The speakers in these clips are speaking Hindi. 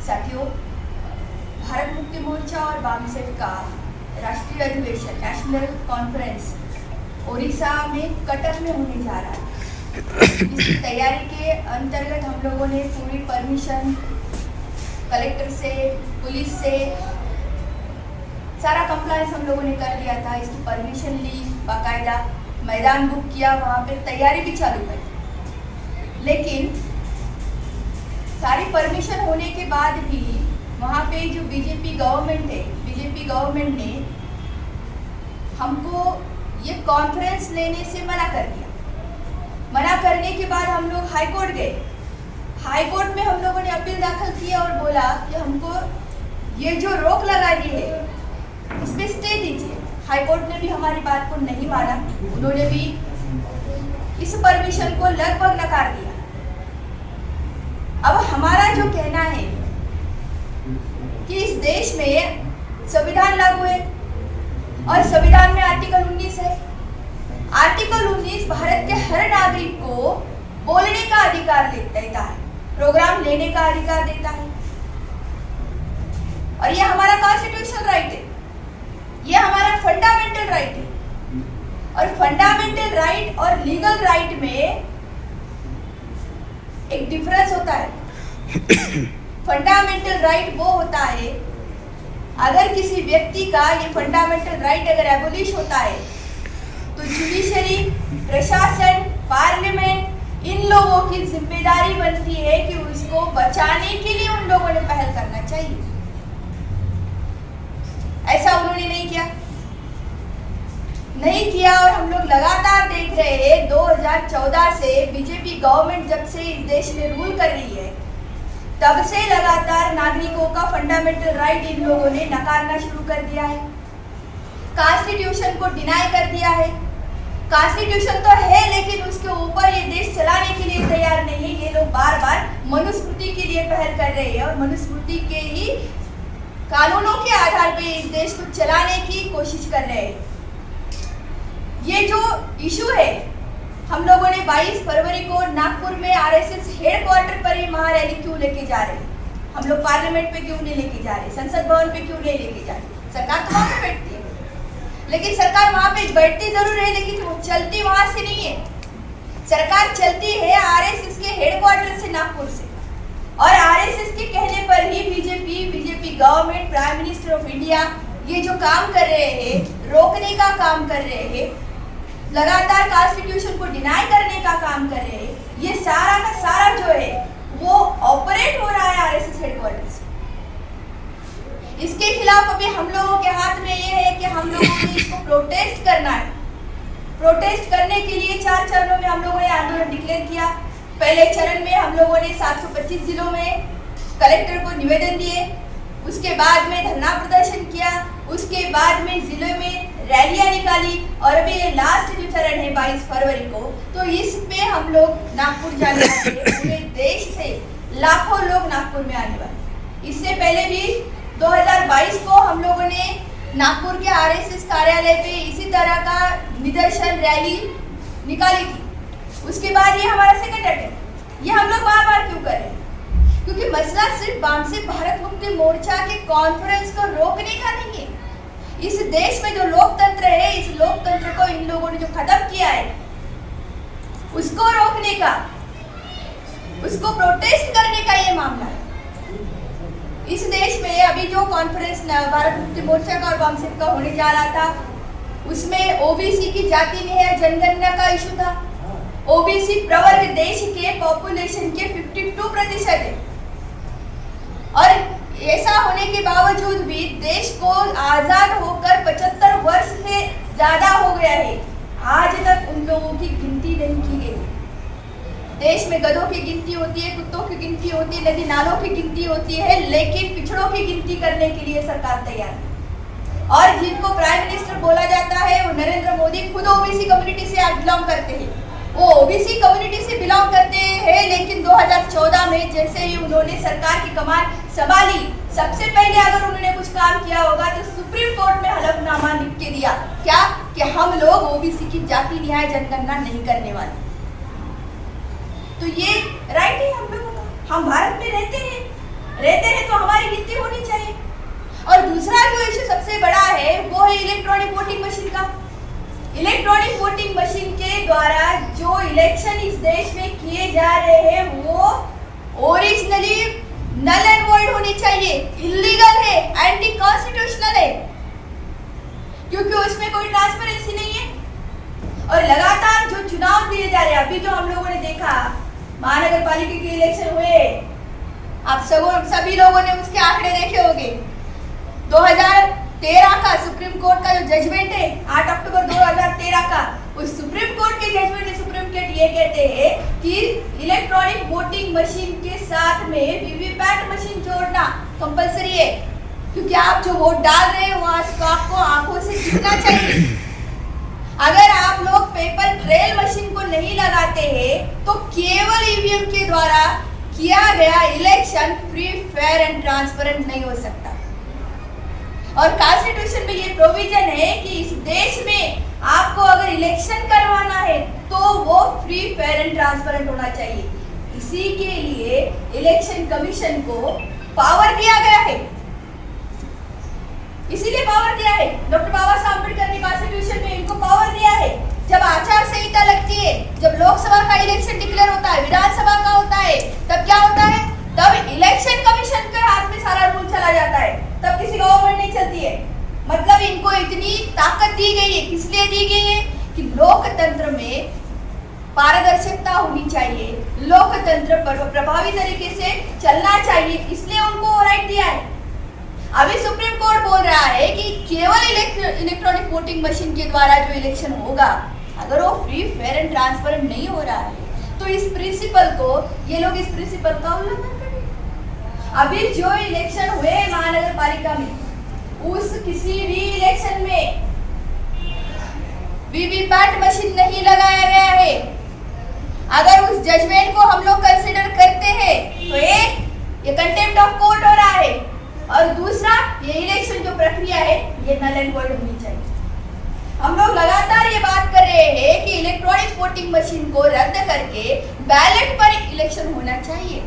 साथियों, भारत मुक्ति मोर्चा और बामसेफ का राष्ट्रीय अधिवेशन नेशनल कॉन्फ्रेंस ओडिशा में कटक में होने जा रहा है। इसकी तैयारी के अंतर्गत हम लोगों ने पूरी परमिशन कलेक्टर से, पुलिस से सारा कंप्लायंस हम लोगों ने कर लिया था। इसकी परमिशन ली, बाकायदा मैदान बुक किया, वहाँ पे तैयारी भी चालू करी। लेकिन सारी परमिशन होने के बाद भी वहाँ पे जो बीजेपी गवर्नमेंट है, बीजेपी गवर्नमेंट ने हमको ये कॉन्फ्रेंस लेने से मना कर दिया। मना करने के बाद हम लोग हाई कोर्ट गए। हाई कोर्ट में हम लोगों ने अपील दाखिल किया और बोला कि हमको ये जो रोक लगा दी है इस पे स्टे दीजिए। हाई कोर्ट ने भी हमारी बात को नहीं माना, उन्होंने भी इस परमिशन को लगभग नकार दिया। अब हमारा जो कहना है कि इस देश में संविधान लागू है और संविधान में आर्टिकल 19 है। आर्टिकल 19 भारत के हर नागरिक को बोलने का अधिकार देता है, प्रोग्राम लेने का अधिकार देता है और ये हमारा कॉन्स्टिट्यूशनल राइट है, ये हमारा फंडामेंटल राइट है। और फंडामेंटल राइट और लीगल राइट में एक डिफरेंस होता है। फंडामेंटल राइट वो होता है अगर किसी व्यक्ति का ये फंडामेंटल राइट अगर एबोलिश होता है तो जुडिशरी, प्रशासन, पार्लियामेंट इन लोगों की जिम्मेदारी बनती है कि उसको बचाने के लिए उन लोगों ने पहल करना चाहिए। ऐसा उन्होंने नहीं किया और हम लोग लगातार देख रहे हैं 2014 से बीजेपी गवर्नमेंट जब से इस देश में रूल कर रही है तब से लगातार नागरिकों का फंडामेंटल राइट इन लोगों ने नकारना शुरू कर दिया है। कॉन्स्टिट्यूशन को डिनाई कर दिया है। कॉन्स्टिट्यूशन तो है लेकिन उसके ऊपर ये देश चलाने के लिए तैयार नहीं है। ये लोग बार बार मनुस्मृति के लिए पहल कर रहे हैं और मनुस्मृति के ही कानूनों के आधार पे इस देश को चलाने की कोशिश कर रहे हैं। ये जो इशू है, हम लोगों ने 22 फरवरी को नागपुर में आरएसएस हेडक्वार्टर पर ये महारैली क्यों लेके जा रहे हैं? हम लोग पार्लियामेंट पे क्यों नहीं लेके जा रहे, संसद भवन पे क्यों नहीं लेके जा रहे? सरकार तो वहाँ पे बैठती है, लेकिन सरकार वहाँ पे बैठती जरूर है लेकिन वो चलती वहाँ से नहीं है। सरकार चलती है आरएसएस के हेडक्वार्टर से, नागपुर से। और आरएसएस के कहने पर ही BJP government, prime minister of India ये जो काम कर रहे हैं, रोकने का काम कर रहे हैं, लगातार कॉन्स्टिट्यूशन को डिनाई करने का काम कर रहे हैं, ये सारा का सारा जो है वो ऑपरेट हो रहा है आरएसएस हेडक्वार्टर से। इसके खिलाफ अभी हम लोगों के हाथ में ये है कि हम लोगों ने इसको प्रोटेस्ट करना है। प्रोटेस्ट करने के लिए 4 चरणों में हम लोगों ने आंदोलन डिक्लेयर किया। पहले चरण में हम लोगों ने 725 जिलों में कलेक्टर को निवेदन दिए, उसके बाद में धरना प्रदर्शन किया, उसके बाद में जिले में रैलियां निकाली और अभी ये लास्ट जो चरण है 22 फरवरी को, तो इस पे हम लोग नागपुर जाने वाले हैं। पूरे देश से लाखों लोग नागपुर में आने वाले। इससे पहले भी 2022 को हम लोगों ने नागपुर के आरएसएस कार्यालय पे इसी तरह का निदर्शन रैली निकाली थी। उसके बाद ये हमारा सेकंड अटेम्प्ट। ये हम लोग बार बार क्यों कर रहे हैं? क्योंकि मसला सिर्फ बामसेफ भारत मुक्ति मोर्चा के कॉन्फ्रेंस को रोकने का नहीं है। इस देश में जो लोकतंत्र है, इस लोकतंत्र को इन लोगों ने जो खत्म किया है उसको रोकने का, उसको प्रोटेस्ट करने का ये मामला है। इस देश में अभी जो कॉन्फ्रेंस भारत मुक्ति मोर्चा का और बामसेफ का होने जा रहा था उसमें ओबीसी की जाति न्याय जनगणना का इशू था। ओबीसी प्रवर्ग देश के पॉपुलेशन के 52% है और ऐसा होने के बावजूद भी देश को आजाद होकर 75 वर्ष से ज्यादा हो गया है, आज तक उन लोगों की गिनती नहीं की गई। देश में गधों की गिनती होती है, कुत्तों की गिनती होती है, नदी नालों की गिनती होती है, लेकिन पिछड़ों की गिनती करने के लिए सरकार तैयार है। और जिनको प्राइम मिनिस्टर बोला जाता है वो नरेंद्र मोदी खुद ओबीसी कम्युनिटी से बिलोंग करते हैं। वो ओबीसी कम्युनिटी से बिलोंग करते हैं, लेकिन 2014 में जैसे ही उन्होंने सरकार की कमान संभाली, सबसे पहले अगर उन्होंने कुछ काम किया होगा तो सुप्रीम कोर्ट में हलफनामा लिख के दिया क्या कि हम लोग ओबीसी की जाति न्याय जनगणना नहीं करने वाले। तो ये राइट है हम लोगों का, हम भारत में रहते हैं, रहते हैं तो हमारी गिनती होनी चाहिए। और दूसरा जो इश्यू सबसे बड़ा है वो है इलेक्ट्रॉनिक वोटिंग मशीन का। इलेक्ट्रॉनिक वोटिंग मशीन के द्वारा जो इलेक्शन इस देश में किए जा रहे हैं वो ओरिजिनली नल एंड वॉइड होनी चाहिए, इलीगल है, एंटी कॉन्स्टिट्यूशनल है, क्योंकि उसमें कोई ट्रांसपेरेंसी नहीं है। और लगातार जो चुनाव दिए जा रहे हैं, अभी जो हम लोगों ने देखा महानगर पालिका के इलेक्शन हुए, आप सभी लोगों ने उसके आंकड़े देखे होंगे। 2013 का सुप्रीम कोर्ट का जो जजमेंट है 8 अक्टूबर 2013 का, उस सुप्रीम कोर्ट के जजमेंट में सुप्रीम कोर्ट ये कहते हैं कि इलेक्ट्रॉनिक वोटिंग मशीन के साथ में वीवीपैट मशीन जोड़ना कंपलसरी है, क्योंकि आप जो वोट डाल रहे हैं वो आपको आंखों से दिखना चाहिए। अगर आप लोग पेपर ट्रेल मशीन को नहीं लगाते हैं तो केवल ईवीएम के द्वारा किया गया election free, fair and transparent नहीं हो सकता। और कॉन्स्टिट्यूशन में ये प्रोविजन है कि इस देश में आपको अगर इलेक्शन करवाना है तो वो फ्री, फेयर एंड ट्रांसपेरेंट होना चाहिए। इसी के लिए इलेक्शन कमीशन को पावर दिया गया है, इसीलिए पावर दिया है। डॉक्टर बाबा साहब अम्बेडकर ने कॉन्स्टिट्यूशन में इनको पावर दिया है। जब आचार संहिता लगती है, जब लोकसभा का इलेक्शन डिक्लेयर होता है, विधानसभा का होता है, तब क्या होता है? तब इलेक्शन कमीशन के हाथ में सारा रूल चला जाता है, तब किसी गवर्नमेंट नहीं चलती है। मतलब इनको इतनी ताकत दी गई है, किस लिए दी गई है? कि लोकतंत्र में पारदर्शिता होनी चाहिए, लोकतंत्र प्रभावी तरीके से चलना चाहिए, इसलिए उनको राइट दिया है। अभी सुप्रीम कोर्ट बोल रहा है कि केवल इलेक्ट्रॉनिक वोटिंग मशीन के द्वारा जो इलेक्शन होगा, अगर वो फ्री, फेयर एंड ट्रांसपेरेंट नहीं हो रहा है तो इस प्रिंसिपल को, ये लोग इस प्रिंसिपल का उल्लंघन करेंगे। अभी जो इलेक्शन हुए महानगर पालिका में, उस किसी भी इलेक्शन में वीवीपैट मशीन नहीं लगाया गया है। अगर उस जजमेंट को हम लोग कंसिडर करते हैं तो एक ये कंटेम्प्ट ऑफ कोर्ट हो रहा है, और दूसरा ये इलेक्शन जो प्रक्रिया है ये नल एंड वॉइड होनी चाहिए। हम लोग लगातार ये बात कर रहे हैं कि इलेक्ट्रॉनिक वोटिंग मशीन को रद्द करके बैलेट पर इलेक्शन होना चाहिए।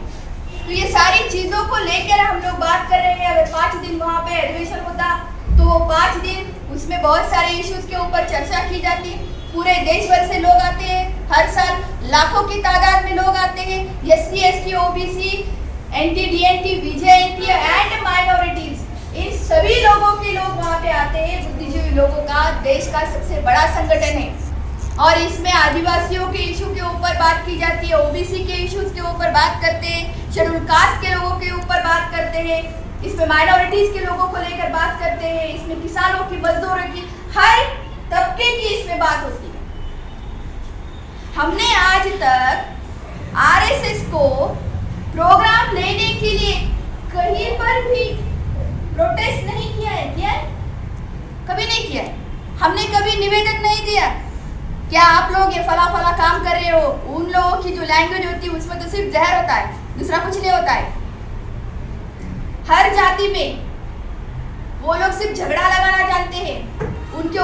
तो ये सारी चीजों को लेकर हम लोग बात कर रहे हैं। अगर 5 दिन वहाँ पे एडमिशन होता तो वो 5 दिन उसमें बहुत सारे इश्यूज के ऊपर चर्चा की जाती। पूरे देश भर से लोग आते हैं, हर साल लाखों की तादाद में लोग आते हैं। SC, ST, OBC, NT, DNT, VJNT and minorities, इन सभी लोगों के लोग वहाँ पे आते हैं। बुद्धिजीवी लोगों का देश का सबसे बड़ा संगठन है, और इसमें आदिवासियों के इशू के ऊपर बात की जाती है, OBC के इश्यूज के ऊपर बात करते हैं, शेड्यूल कास्ट के लोगों के ऊपर बात करते हैं, इसमें माइनॉरिटीज के लोगों को लेकर बात करते हैं, इसमें किसानों की, मजदूरों की, हर तबके की इसमें बात होती है। हमने आज तक RSS को प्रोग्राम लेने के लिए कहीं पर भी प्रोटेस्ट नहीं किया है, कभी नहीं किया है। हमने कभी निवेदन नहीं दिया क्या आप लोग ये फला फला काम कर रहे हो। उन लोगों की जो लैंग्वेज होती है उसमें तो सिर्फ जहर होता है, दूसरा कुछ नहीं होता है। हर जाति में वो लोग सिर्फ झगड़ा लगाना जानते हैं, उनके